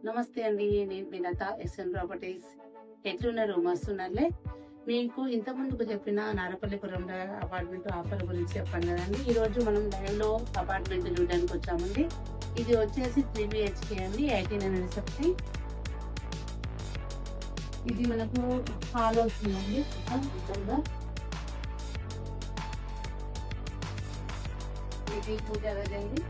నమస్తే అండి. నేను మీ లత ఎస్ఎన్ ప్రాపర్టీస్. ఎట్లున్నారు? మస్తున్నారులే. మీకు ఇంత ముందుకు చెప్పిన నారపల్లిపురం అపార్ట్మెంట్ ఆఫర్ గురించి చెప్పాను కదండి. ఈరోజు మనం లైవ్లో అపార్ట్మెంట్ చూడడానికి వచ్చామండి. ఇది వచ్చేసి 3 BHK అండి, 1800 సెప్టీ. ఇది మనకు హాల్ వస్తుందండి. ఇది పూజ గదండి.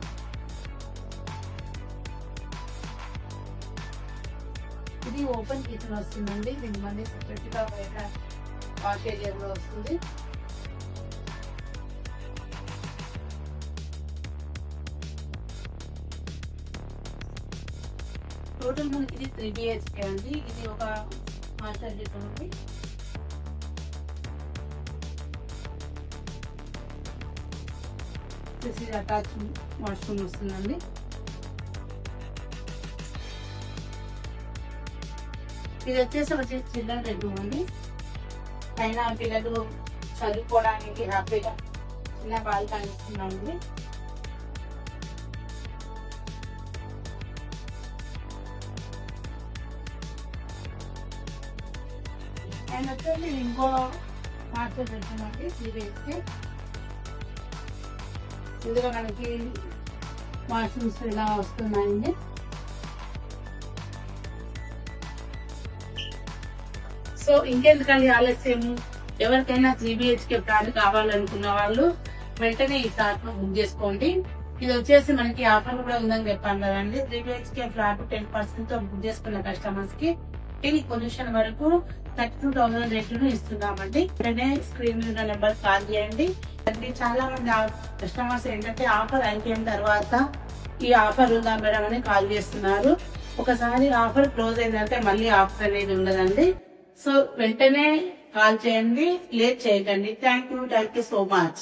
ఇది ఓపెన్ కిచెన్ వస్తుందండి. దీనికి మళ్ళీ సెపరేట్గా బయట వాష్ ఏరియా కూడా వస్తుంది. టోటల్ మనకి ఇది 3 BHK అండి. ఇది ఒక మాస్టర్ బెడ్రూమ్ ఉంది. అటాచ్ వాష్రూమ్ వస్తుందండి. ఇది వచ్చేసి చిల్డ్రన్ బెడ్రూమ్ అండి. పైన పిల్లలు చదువుకోవడానికి హ్యాపీగా చిన్న బాల్కనీ ఇస్తున్నామండి. అండ్ వచ్చేసి ఇంకో మాస్టర్ బెడ్రూమ్ అండి, 3 BHK. ఇందులో మనకి వాష్రూమ్స్ ఇలా వస్తున్నాయండి. సో ఇంకెందుకండి ఆలస్యం, ఎవరికైనా 3 BHK ఫ్లాట్ కావాలనుకున్న వాళ్ళు వెంటనే ఈ ఫ్లాట్ ను బుక్ చేసుకోండి. ఇది వచ్చేసి మనకి ఆఫర్ కూడా ఉందని చెప్పాను కదండి. 3 BHK ఫ్లాట్ 10% తో బుక్ చేసుకున్న కస్టమర్స్ కి దీని పొజిషన్ వరకు 32,000 రేట్లను ఇస్తున్నామండి. వెంటనే స్క్రీన్ మీద నెంబర్ కాల్ చేయండి. చాలా మంది కస్టమర్స్ ఏంటంటే ఆఫర్ అయిపోయిన తర్వాత ఈ ఆఫర్ ఉందా మేడం అని కాల్ చేస్తున్నారు. ఒకసారి ఆఫర్ క్లోజ్ అయిందంటే మళ్ళీ ఆఫర్ అనేది ఉండదండి. సో వెంటనే కాల్ చేయండి, లేట్ చేయకండి. Thank you so much.